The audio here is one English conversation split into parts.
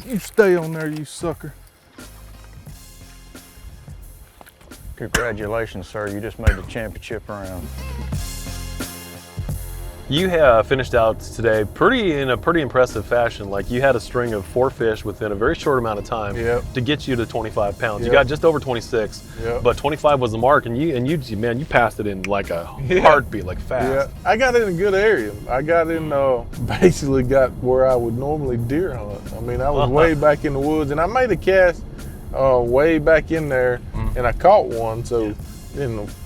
You stay on there, you sucker. Congratulations, sir. You just made the championship round. You have finished out today in a pretty impressive fashion. Like, you had a string of 4 fish within a very short amount of time to get you to 25 pounds. Yep. You got just over 26, but 25 was the mark, and you passed it in like a heartbeat, like fast. Yeah, I got in a good area. I got in, basically got where I would normally deer hunt. I mean, I was way back in the woods, and I made a cast way back in there, and I caught one. So.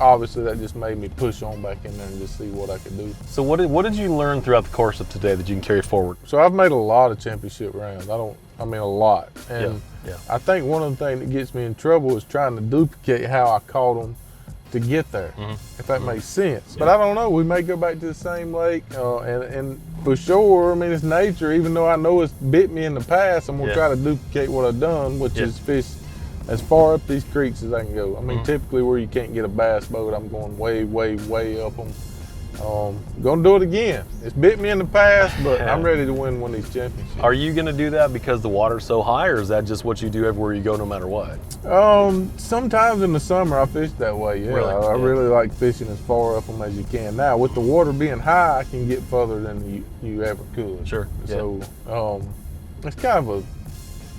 Obviously that just made me push on back in there and just see what I could do. So what did you learn throughout the course of today that you can carry forward? So I've made a lot of championship rounds. I mean a lot. And I think one of the things that gets me in trouble is trying to duplicate how I caught them to get there, if that makes sense. But I don't know, we may go back to the same lake, and for sure, I mean, it's nature. Even though I know it's bit me in the past, I'm gonna try to duplicate what I've done, which is fish as far up these creeks as I can go. I mean, typically where you can't get a bass boat, I'm going way, way, way up them. Gonna do it again. It's bit me in the past, but I'm ready to win one of these championships. Are you gonna do that because the water's so high, or is that just what you do everywhere you go no matter what? Sometimes in the summer I fish that way, Really? I really like fishing as far up them as you can. Now, with the water being high, I can get further than you ever could. Sure. So, it's kind of a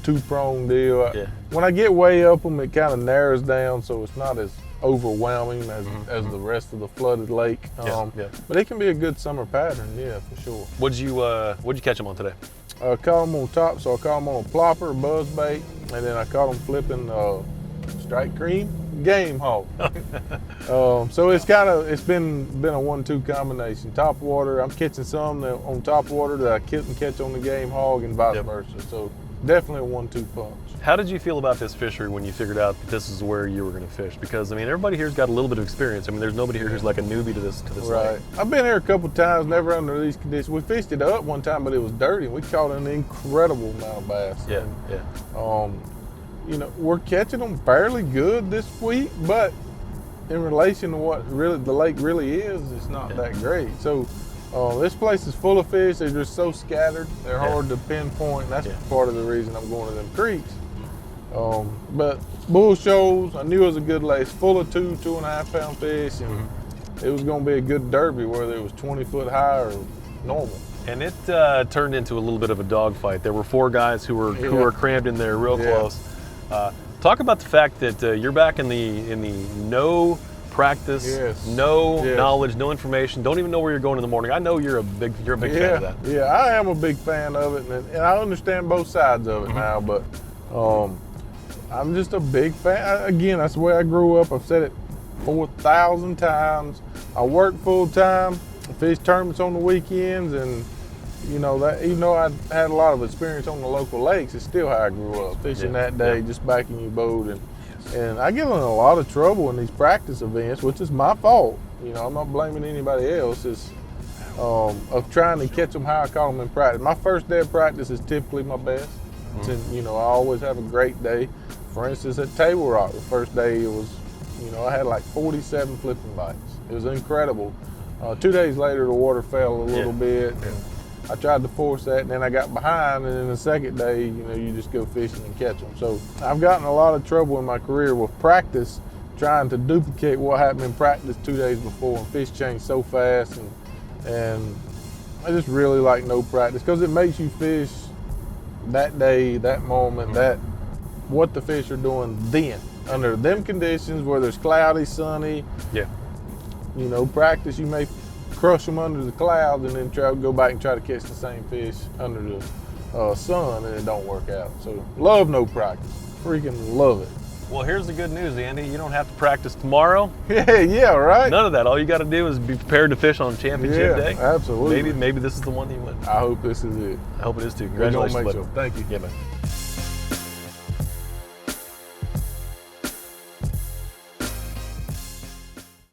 two-pronged deal. When I get way up them, it kind of narrows down, so it's not as overwhelming as the rest of the flooded lake. But it can be a good summer pattern, for sure. What'd you catch them on today? I caught them on top, so I caught them on a plopper, buzz bait, and then I caught them flipping strike cream game hog. So it's been a 1-2 combination. Top water, I'm catching some on top water that I couldn't catch on the game hog, and vice versa. So definitely a 1-2 punch. How did you feel about this fishery when you figured out that this is where you were going to fish? Because I mean, everybody here's got a little bit of experience. I mean, there's nobody here who's like a newbie to this right lake. I've been here a couple times, never under these conditions. We fished it up one time, but it was dirty, and we caught an incredible amount of bass. We're catching them fairly good this week, but in relation to what really the lake really is, it's not that great. So this place is full of fish. They're just so scattered. They're hard to pinpoint, and that's part of the reason I'm going to them creeks. But Bull Shoals, I knew it was a good lake. It's full of 2.5 pound fish, and it was going to be a good derby, whether it was 20 foot high or normal. And it turned into a little bit of a dogfight. There were 4 guys who were crammed in there real close. Talk about the fact that you're back in the no practice, no knowledge, no information, don't even know where you're going in the morning. I know you're a big fan of that. Yeah, I am a big fan of it, and I understand both sides of it now, but I'm just a big fan. Again, that's the way I grew up. I've said it 4,000 times. I work full time, fish tournaments on the weekends, and that even though I had a lot of experience on the local lakes, it's still how I grew up. Fishing that day, just backing your boat, and I get in a lot of trouble in these practice events, which is my fault. I'm not blaming anybody else. It's of trying to catch them how I caught them in practice. My first day of practice is typically my best. I always have a great day. For instance, at Table Rock, the first day it was, I had like 47 flipping bites. It was incredible. 2 days later, the water fell a little bit. I tried to force that, and then I got behind, and then the second day, you just go fishing and catch them. So I've gotten a lot of trouble in my career with practice, trying to duplicate what happened in practice 2 days before, and fish change so fast, and I just really like no practice, because it makes you fish that day, that moment, that what the fish are doing then, under them conditions, whether it's cloudy, sunny. Practice, you may crush them under the clouds and then go back and try to catch the same fish under the sun, and it don't work out. So love no practice, freaking love it. Well, here's the good news, Andy. You don't have to practice tomorrow. Yeah, right. None of that. All you got to do is be prepared to fish on championship day. Absolutely. Maybe this is the one you win. I hope this is it. I hope it is too. Congratulations, buddy. Thank you. Yeah, man.